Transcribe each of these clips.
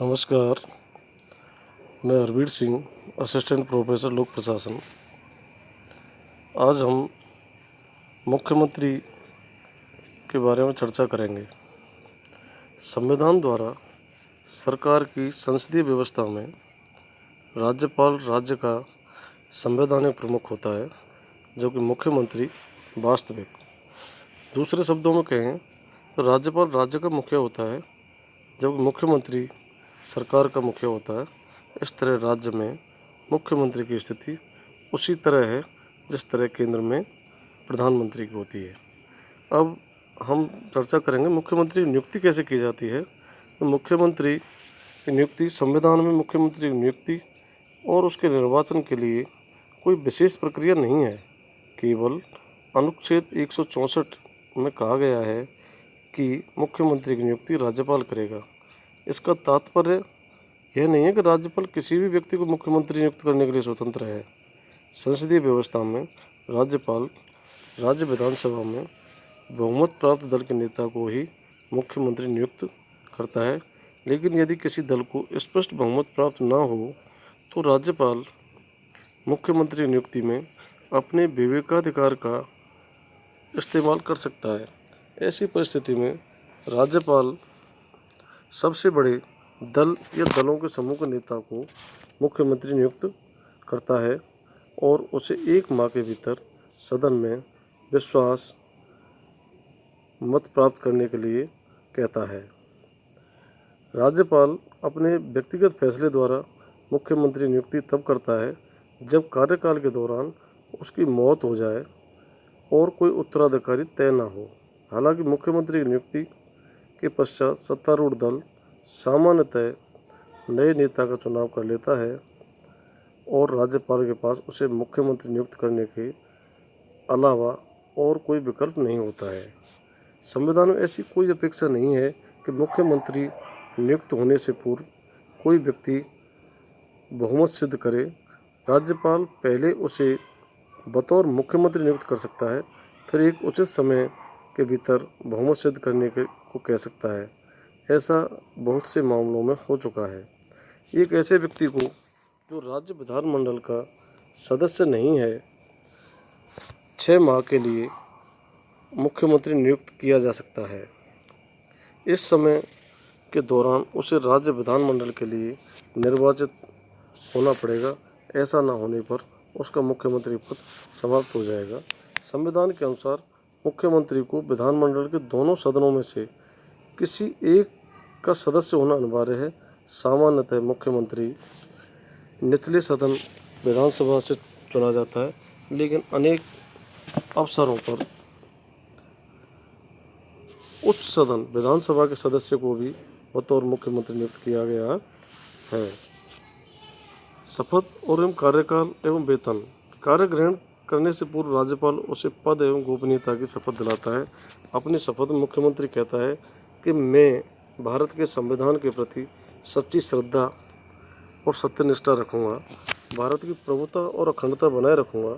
नमस्कार। मैं Harvir Singh, assistant professor लोक प्रशासन। आज हम मुख्यमंत्री के बारे में चर्चा करेंगे। संविधान द्वारा सरकार की संसदीय व्यवस्था में राज्यपाल राज्य का संवैधानिक प्रमुख होता है, जो कि मुख्यमंत्री वास्तविक। दूसरे शब्दों में कहें तो राज्यपाल राज्य का मुखिया होता है, जबकि मुख्यमंत्री सरकार का मुखिया होता है। इस तरह राज्य में मुख्यमंत्री की स्थिति उसी तरह है जिस तरह केंद्र में प्रधानमंत्री की होती है। अब हम चर्चा करेंगे मुख्यमंत्री की नियुक्ति कैसे की जाती है। तो मुख्यमंत्री की नियुक्ति संविधान में मुख्यमंत्री की नियुक्ति और उसके निर्वाचन के लिए कोई विशेष प्रक्रिया नहीं है। केवल अनुच्छेद 164 में कहा गया है कि मुख्यमंत्री की नियुक्ति राज्यपाल करेगा। इसका तात्पर्य यह नहीं है कि राज्यपाल किसी भी व्यक्ति को मुख्यमंत्री नियुक्त करने के लिए स्वतंत्र है। संसदीय व्यवस्था में राज्यपाल राज्य विधानसभा में बहुमत प्राप्त दल के नेता को ही मुख्यमंत्री नियुक्त करता है। लेकिन यदि किसी दल को स्पष्ट बहुमत प्राप्त न हो तो राज्यपाल मुख्यमंत्री नियुक्ति में अपने विवेकाधिकार का इस्तेमाल कर सकता है। ऐसी परिस्थिति में राज्यपाल सबसे बड़े दल या दलों के समूह के नेता को मुख्यमंत्री नियुक्त करता है और उसे 1 माह के भीतर सदन में विश्वास मत प्राप्त करने के लिए कहता है। राज्यपाल अपने व्यक्तिगत फैसले द्वारा मुख्यमंत्री नियुक्ति तब करता है जब कार्यकाल के दौरान उसकी मौत हो जाए और कोई उत्तराधिकारी तय न हो। हालांकि मुख्यमंत्री की नियुक्ति के पश्चात सत्तारूढ़ दल सामान्यतः नए नेता का चुनाव कर लेता है और राज्यपाल के पास उसे मुख्यमंत्री नियुक्त करने के अलावा और कोई विकल्प नहीं होता है। संविधान में ऐसी कोई अपेक्षा नहीं है कि मुख्यमंत्री नियुक्त होने से पूर्व कोई व्यक्ति बहुमत सिद्ध करे। राज्यपाल पहले उसे बतौर मुख्यमंत्री नियुक्त कर सकता है, फिर एक उचित समय के भीतर बहुमत सिद्ध करने को कह सकता है। ऐसा बहुत से मामलों में हो चुका है। एक ऐसे व्यक्ति को जो राज्य विधानमंडल का सदस्य नहीं है 6 माह के लिए मुख्यमंत्री नियुक्त किया जा सकता है। इस समय के दौरान उसे राज्य विधानमंडल के लिए निर्वाचित होना पड़ेगा। ऐसा न होने पर उसका मुख्यमंत्री पद समाप्त हो जाएगा। संविधान के अनुसार मुख्यमंत्री को विधानमंडल के दोनों सदनों में से किसी एक का सदस्य होना अनिवार्य है। सामान्यतः मुख्यमंत्री निचले सदन विधानसभा से चुना जाता है, लेकिन अनेक अवसरों पर उच्च सदन विधानसभा के सदस्य को भी बतौर मुख्यमंत्री नियुक्त किया गया है। शपथ और कार्यकाल एवं वेतन। कार्य ग्रहण करने से पूर्व राज्यपाल उसे पद एवं गोपनीयता की शपथ दिलाता है। अपनी शपथ में मुख्यमंत्री कहता है कि मैं भारत के संविधान के प्रति सच्ची श्रद्धा और सत्यनिष्ठा रखूँगा, भारत की प्रभुता और अखंडता बनाए रखूँगा।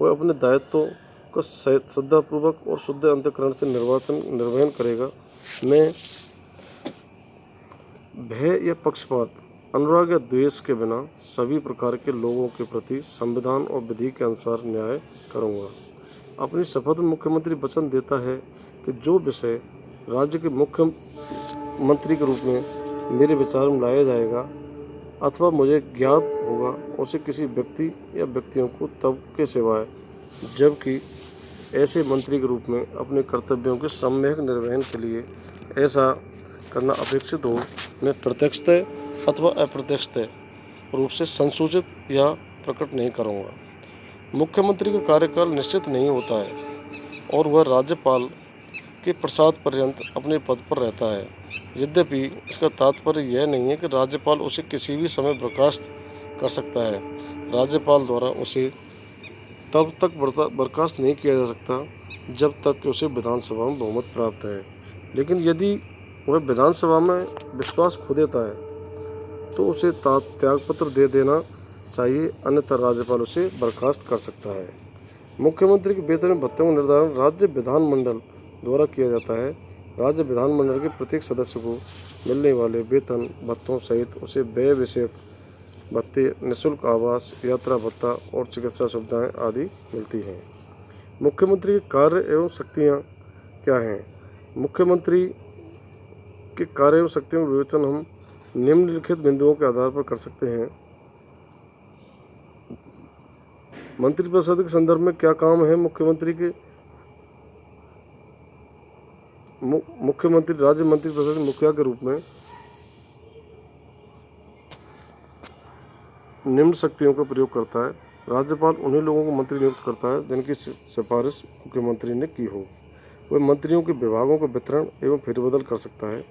वह अपने दायित्वों का श्रद्धापूर्वक और शुद्ध अंतःकरण से निर्वहन करेगा। मैं भय या पक्षपात, अनुराग या द्वेष के बिना सभी प्रकार के लोगों के प्रति संविधान और विधि के अनुसार न्याय करूँगा। अपनी शपथ में मुख्यमंत्री वचन देता है कि जो विषय राज्य के मुख्यमंत्री के रूप में मेरे विचार में लाया जाएगा अथवा मुझे ज्ञात होगा, उसे किसी व्यक्ति या व्यक्तियों को तब के सिवाय जबकि ऐसे मंत्री के रूप में अपने कर्तव्यों के सम्यक निर्वहन के लिए ऐसा करना अपेक्षित हो, मैं प्रत्यक्षतः अथवा अप्रत्यक्षतः रूप से संसूचित या प्रकट नहीं करूँगा। मुख्यमंत्री का कार्यकाल निश्चित नहीं होता है और वह राज्यपाल के प्रसाद पर्यंत अपने पद पर रहता है। यद्यपि इसका तात्पर्य यह नहीं है कि राज्यपाल उसे किसी भी समय बर्खास्त कर सकता है। राज्यपाल द्वारा उसे तब तक बर्खास्त नहीं किया जा सकता जब तक कि उसे विधानसभा में बहुमत प्राप्त है। लेकिन यदि वह विधानसभा में विश्वास खो देता है तो उसे त्यागपत्र दे देना चाहिए, अन्यथा राज्यपाल उसे बर्खास्त कर सकता है। मुख्यमंत्री के वेतन एवं भत्तों का निर्धारण राज्य विधानमंडल द्वारा किया जाता है। राज्य विधानमंडल के प्रत्येक सदस्य को मिलने वाले वेतन भत्तों सहित उसे व्यय विषयक भत्ते, निःशुल्क आवास, यात्रा भत्ता और चिकित्सा सुविधाएं आदि मिलती हैं। मुख्यमंत्री के कार्य एवं शक्तियाँ क्या हैं? मुख्यमंत्री के कार्य एवं शक्तियों का विवेचन हम निम्नलिखित बिंदुओं के आधार पर कर सकते हैं। मंत्रिपरिषद के संदर्भ में क्या काम है मुख्यमंत्री के? मुख्यमंत्री राज्य मंत्रिपरिषद के मुखिया के रूप में निम्न शक्तियों का प्रयोग करता है। राज्यपाल उन्हीं लोगों को मंत्री नियुक्त करता है जिनकी सिफारिश मुख्यमंत्री ने की हो। वह मंत्रियों के विभागों का वितरण एवं फेरबदल कर सकता है।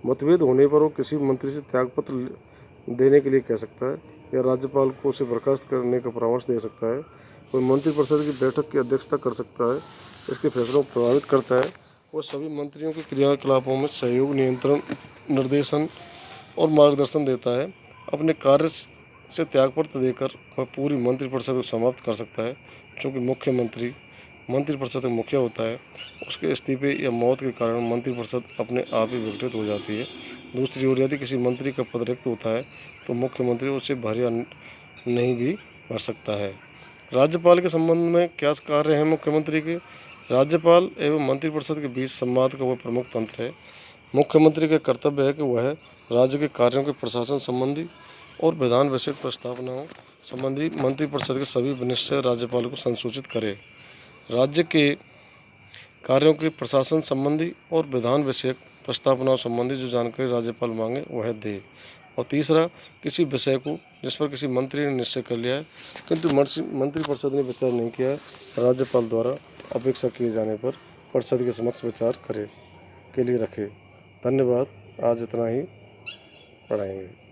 मतभेद होने पर वो किसी मंत्री से त्यागपत्र देने के लिए कह सकता है या राज्यपाल को उसे बर्खास्त करने का परामर्श दे सकता है। वह मंत्रिपरिषद की बैठक की अध्यक्षता कर सकता है, इसके फैसलों को प्रभावित करता है। वह सभी मंत्रियों के क्रियाकलापों में सहयोग, नियंत्रण, निर्देशन और मार्गदर्शन देता है। अपने कार्य से त्यागपत्र देकर वह पूरी मंत्रिपरिषद को समाप्त कर सकता है। चूँकि मुख्यमंत्री मंत्रिपरिषद का मुखिया होता है, उसके इस्तीफे या मौत के कारण मंत्रिपरिषद अपने आप ही विघटित हो जाती है। दूसरी ओर यदि किसी मंत्री का पद रिक्त होता है तो मुख्यमंत्री उसे भर या नहीं भी भर सकता है। राज्यपाल के संबंध में क्या कार्य हैं मुख्यमंत्री के? राज्यपाल एवं मंत्रिपरिषद के बीच संवाद का वह प्रमुख तंत्र है। मुख्यमंत्री का कर्तव्य है कि वह राज्य के कार्यों के प्रशासन संबंधी और विधान विषयक प्रस्तावनाओं संबंधी मंत्रिपरिषद के सभी निश्चय राज्यपाल को संसूचित करे। राज्य के कार्यों के प्रशासन संबंधी और विधान विषयक प्रस्तावनाओं संबंधी जो जानकारी राज्यपाल मांगे वह दे। और तीसरा, किसी विषय को जिस पर किसी मंत्री ने निश्चय कर लिया है किंतु मंत्रिपरिषद ने विचार नहीं किया है, राज्यपाल द्वारा अपेक्षा किए जाने पर परिषद के समक्ष विचार करे के लिए रखे। धन्यवाद। आज इतना ही पढ़ाएंगे।